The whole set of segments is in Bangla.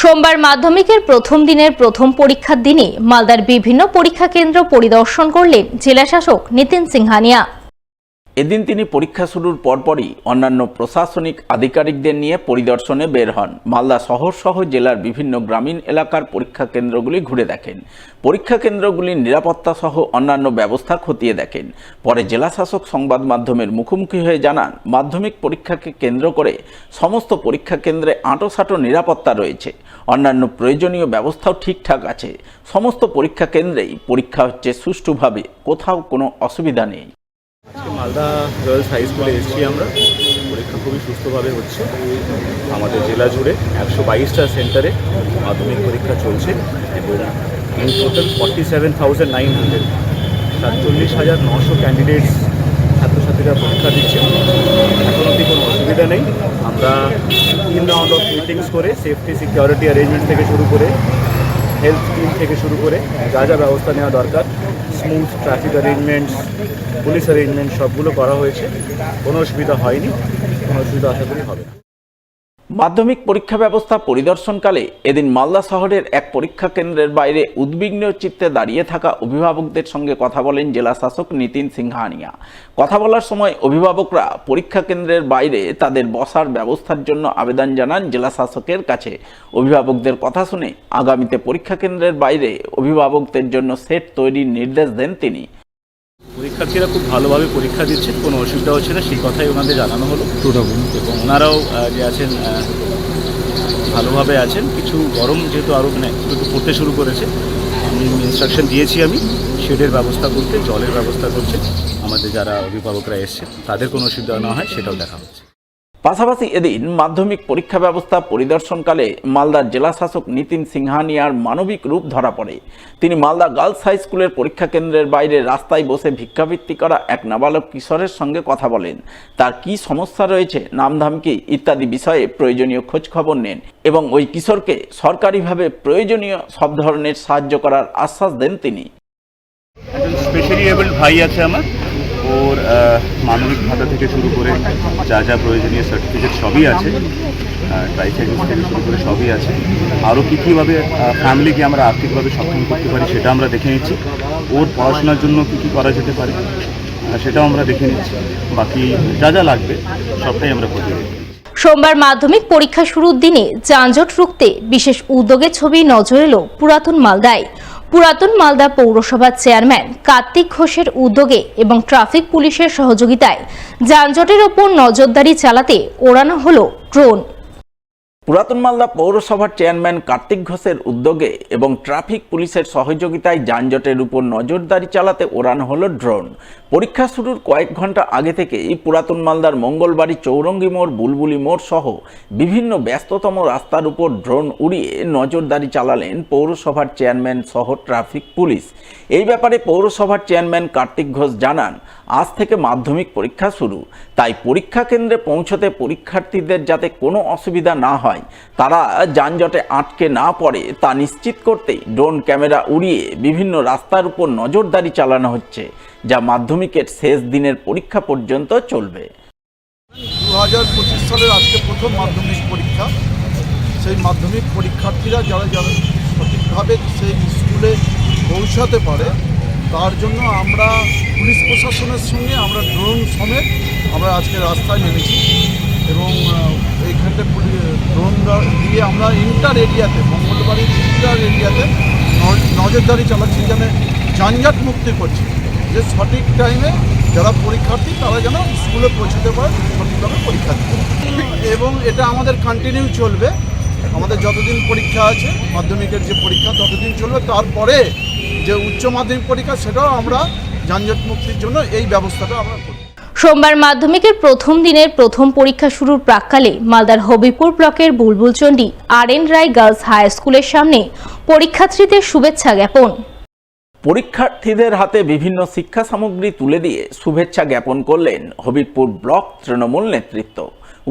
সোমবার মাধ্যমিকের প্রথম দিনের প্রথম পরীক্ষার দিনে মালদার বিভিন্ন পরীক্ষা কেন্দ্র পরিদর্শন করলেন জেলাশাসক নিতিন সিংহানিয়া। এদিন তিনি পরীক্ষা শুরুর পরপরই অন্যান্য প্রশাসনিক আধিকারিকদের নিয়ে পরিদর্শনে বের হন। মালদা শহর সহ জেলার বিভিন্ন গ্রামীণ এলাকার পরীক্ষা কেন্দ্রগুলি ঘুরে দেখেন। পরীক্ষা কেন্দ্রগুলির নিরাপত্তা সহ অন্যান্য ব্যবস্থা খতিয়ে দেখেন। পরে জেলাশাসক সংবাদ মাধ্যমের মুখোমুখি হয়ে জানান, মাধ্যমিক পরীক্ষাকে কেন্দ্র করে সমস্ত পরীক্ষা কেন্দ্রে আঁটোসাঁটো নিরাপত্তা রয়েছে, অন্যান্য প্রয়োজনীয় ব্যবস্থাও ঠিকঠাক আছে। সমস্ত পরীক্ষা কেন্দ্রেই পরীক্ষা হচ্ছে সুষ্ঠুভাবে, কোথাও কোনো অসুবিধা নেই। মালদা গার্লস হাই স্কুলে এসেছি আমরা। পরীক্ষা খুবই সুস্থভাবে হচ্ছে। আমাদের জেলা জুড়ে 122টা সেন্টারে মাধ্যমিক পরীক্ষা চলছে এবং ইন টোটাল 47,900 47,900 ক্যান্ডিডেটস ছাত্রছাত্রীরা পরীক্ষা দিচ্ছে। এখন অবধি কোনো অসুবিধা নেই। আমরা 3 রাউন্ড অফ মিটিংস করে সেফটি সিকিউরিটি অ্যারেঞ্জমেন্ট থেকে শুরু করে হেলথ টিম থেকে শুরু করে যা যা ব্যবস্থা নেওয়া দরকার, smooth traffic arrangements, police arrangement সবগুলো করা হয়েছে। কোনো অসুবিধা হয়নি, কোনো অসুবিধা আশা করি হবে না। মাধ্যমিক পরীক্ষা ব্যবস্থা পরিদর্শনকালে এদিন মালদা শহরের এক পরীক্ষা কেন্দ্রের বাইরে উদ্বিগ্ন চিত্তে দাঁড়িয়ে থাকা অভিভাবকদের সঙ্গে কথা বলেন জেলা শাসক নিতিন সিংহানিয়া। কথা বলার সময় অভিভাবকরা পরীক্ষা কেন্দ্রের বাইরে তাদের বসার ব্যবস্থার জন্য আবেদন জানান জেলা শাসকের কাছে। অভিভাবকদের কথা শুনে আগামীতে পরীক্ষা কেন্দ্রের বাইরে অভিভাবকদের জন্য সেট তৈরির নির্দেশ দেন তিনি। পরীক্ষার্থীরা খুব ভালোভাবে পরীক্ষা দিচ্ছেন, কোনো অসুবিধা হচ্ছে না, সেই কথাই ওনাদের জানানো হলো। এবং ওনারাও যে আছেন ভালোভাবে আছেন। কিছু গরম যেহেতু আরও একটু পড়তে শুরু করেছে, আমি ইনস্ট্রাকশন দিয়েছি আমি শেডের ব্যবস্থা করতে, জলের ব্যবস্থা করছে। আমাদের যারা অভিভাবকরা এসছেন তাদের কোনো অসুবিধা না হয় সেটাও দেখা হচ্ছে। পাশাপাশি এদিন মাধ্যমিক পরীক্ষা ব্যবস্থা পরিদর্শনকালে মালদার জেলাশাসক নিতিন সিংহানিয়ার মানবিক রূপ ধরা পড়ে। তিনি মালদা গার্লস হাই স্কুলের পরীক্ষা কেন্দ্রের বাইরে রাস্তায় বসে ভিক্ষাবৃত্তি করা এক নাবালক কিশোরের সঙ্গে কথা বলেন। তার কি সমস্যা রয়েছে, নামধামকি ইত্যাদি বিষয়ে প্রয়োজনীয় খোঁজ খবর নেন এবং ওই কিশোরকে সরকারিভাবে প্রয়োজনীয় সব ধরনের সাহায্য করার আশ্বাস দেন তিনি। স্পেশালি এবলড ভাই আছে আমার, ওর মানবিক ভাতা থেকে শুরু করে যা যা প্রয়োজনীয় সার্টিফিকেট সবই আছে, ট্রাইসাইকেল থেকে শুরু করে সবই আছে। আরও কীভাবে ফ্যামিলিকে আমরা আর্থিকভাবে সক্ষম করতে পারি সেটা আমরা দেখে নিচ্ছি। ওর পড়াশোনার জন্য কী করা যেতে পারে সেটাও আমরা দেখে নিচ্ছি। বাকি যা যা লাগবে সবটাই আমরা করতে পারি। সোমবার মাধ্যমিক পরীক্ষা শুরুর দিনে যানজট রুখতে বিশেষ উদ্যোগের ছবি নজর এলো পুরাতন মালদায়। পুরাতন মালদা পৌরসভার চেয়ারম্যান কার্তিক ঘোষের উদ্যোগে এবং ট্রাফিক পুলিশের সহযোগিতায় যানজটের ওপর নজরদারি চালাতে ওড়ানো হলো ড্রোন। পুরাতন মালদা পৌরসভার চেয়ারম্যান কার্তিক ঘোষের উদ্যোগে এবং ট্রাফিক পুলিশের সহযোগিতায় যানজটের উপর নজরদারি চালাতে ওড়ানো হলো ড্রোন। পরীক্ষা শুরুর কয়েক ঘন্টা আগে থেকেই পুরাতন মালদার মঙ্গলবাড়ি, চৌরঙ্গি মোড়, বুলবুলি মোড় সহ বিভিন্ন ব্যস্ততম রাস্তার উপর ড্রোন উড়িয়ে নজরদারি চালালেন পৌরসভার চেয়ারম্যান সহ ট্রাফিক পুলিশ। এই ব্যাপারে পৌরসভার চেয়ারম্যান কার্তিক ঘোষ জানান, আজ থেকে মাধ্যমিক পরীক্ষা শুরু, তাই পরীক্ষা কেন্দ্রে পৌঁছতে পরীক্ষার্থীদের যাতে কোনো অসুবিধা না হয়, তারা যানজটে আটকে না পড়ে তা নিশ্চিত করতেই ড্রোন ক্যামেরা উড়িয়ে বিভিন্ন রাস্তার উপর নজরদারি চালানো হচ্ছে, যা মাধ্যমিকের শেষ দিনের পরীক্ষা পর্যন্ত চলবে। 2025 সালের আজকে প্রথম মাধ্যমিক পরীক্ষা। সেই মাধ্যমিক পরীক্ষার্থীরা যারা সঠিকভাবে সেই স্কুলে পৌঁছাতে পারে তার জন্য আমরা পুলিশ প্রশাসনের সঙ্গে আমরা ড্রোন সমেত আমরা আজকে রাস্তায় নেমেছি এবং এইখানটা ড্রোন দিয়ে আমরা ইন্টার এরিয়াতে, মঙ্গলবাড়ির ইন্টার এরিয়াতে নজরদারি চালাচ্ছি, যেন যানজট মুক্তি করছি, যে সঠিক টাইমে যারা পরীক্ষার্থী তারা যেন স্কুলে পৌঁছতে পারে, সঠিকভাবে পরীক্ষা দিতে। এবং এটা আমাদের কন্টিনিউ চলবে, আমাদের যতদিন পরীক্ষা আছে মাধ্যমিকের যে পরীক্ষা ততদিন চলবে। তারপরে যে উচ্চ মাধ্যমিক পরীক্ষা সেটাও আমরা যানজট মুক্তির জন্য এই ব্যবস্থাটা আমরা করি। সোমবার মাধ্যমিকের প্রথম দিনের প্রথম পরীক্ষা শুরুর প্রাক্কালে মালদার হবিপুর ব্লকের বুলবুলচন্ডী আর.এন. রায় গার্লস হাই স্কুলের সামনে পরীক্ষার্থীদের শুভেচ্ছা জ্ঞাপন। পরীক্ষার্থীদের হাতে বিভিন্ন শিক্ষা সামগ্রী তুলে দিয়ে শুভেচ্ছা জ্ঞাপন করলেন হবিবপুর ব্লক তৃণমূল নেতৃত্ব।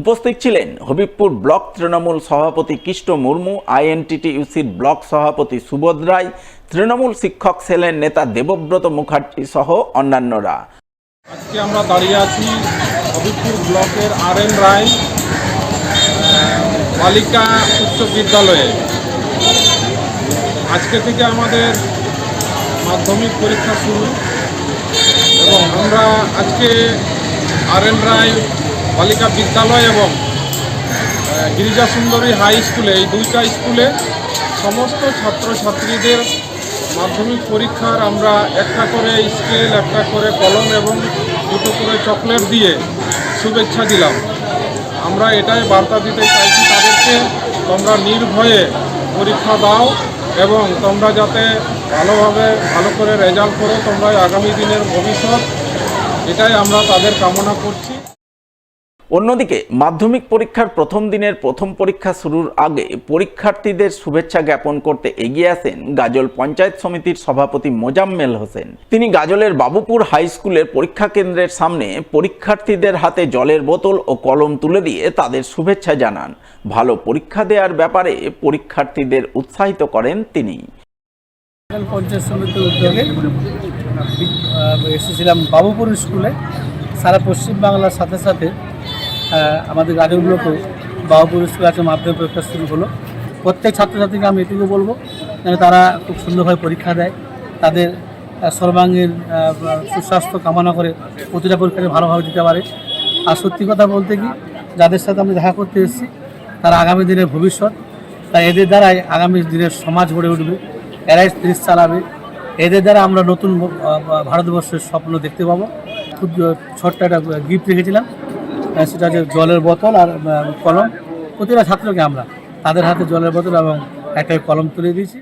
উপস্থিত ছিলেন হবিবপুর ব্লক তৃণমূল সভাপতি কৃষ্ণ মুর্মু, আইএনটিটিইউসির ব্লক সভাপতি সুবোধ রায়, তৃণমূল শিক্ষক সেলের নেতা দেবব্রত মুখার্জি সহ অন্যান্যরা। আজকে আমরা দাঁড়িয়ে আছি হবিবপুর ব্লকের আর.এন. রায় বালিকা উচ্চ বিদ্যালয়ে। আজকে থেকে আমাদের মাধ্যমিক পরীক্ষা শুরু এবং আমরা আজকে আর.এন. রায় বালিকা বিদ্যালয় এবং গিরিজা সুন্দরী হাই স্কুলে, এই দুইটা স্কুলে সমস্ত ছাত্রছাত্রীদের মাধ্যমিক পরীক্ষার আমরা একটা করে স্কেল, একটা করে কলম এবং দুটো করে চকলেট দিয়ে শুভেচ্ছা দিলাম। আমরা এটাই বার্তা দিতে চাইছি তাদেরকে, তোমরা নির্ভয়ে পরীক্ষা দাও এবং তোমরা যাতে ভালোভাবে ভালো করে রেজাল্ট করো, তোমরা আগামী দিনের ভবিষ্যৎ, এটাই আমরা তাদের কামনা করছি। অন্যদিকে মাধ্যমিক পরীক্ষার প্রথম দিনের প্রথম পরীক্ষা শুরুর আগে পরীক্ষার্থীদের শুভেচ্ছা জ্ঞাপন করতে এগিয়ে আসেন গাজল পঞ্চায়েত সমিতির সভাপতি মোজাম্মেল হোসেন। তিনি গাজলের বাবুপুর হাই স্কুলের পরীক্ষা কেন্দ্রের সামনে পরীক্ষার্থীদের হাতে জলের বোতল ও কলম তুলে দিয়ে তাদের শুভেচ্ছা জানান। ভালো পরীক্ষা দেওয়ার ব্যাপারে পরীক্ষার্থীদের উৎসাহিত করেন তিনি। পঞ্চায়েত সমিতির উদ্যোগে এসেছিলাম বাবুপুর স্কুলে। সারা পশ্চিমবাংলার সাথে সাথে আমাদের গাজলগুলোকেও বাবুপুর স্কুলে আছে মাধ্যমিক পরীক্ষা শুরু হলো। প্রত্যেক ছাত্রছাত্রীকে আমি এটুকু বলবো যেন তারা খুব সুন্দরভাবে পরীক্ষা দেয়, তাদের সর্বাঙ্গীন সুস্বাস্থ্য কামনা করে প্রতিটা পরীক্ষাকে ভালোভাবে দিতে পারে। আর সত্যি কথা বলতে কি, যাদের সাথে আমি দেখা করতে এসেছি তারা আগামী দিনের ভবিষ্যৎ, তাই এদের দ্বারাই আগামী দিনের সমাজ গড়ে উঠবে, এরাই দেশ চালাবে। এদের দ্বারা আমরা নতুন ভারতবর্ষের স্বপ্ন দেখতে পাবো। খুব ছোট্ট একটা গিফট রেখেছিলাম, সেটা হচ্ছে জলের বোতল আর কলম। প্রতিটা ছাত্রকে আমরা তাদের হাতে জলের বোতল এবং একটা কলম তুলে দিয়েছি।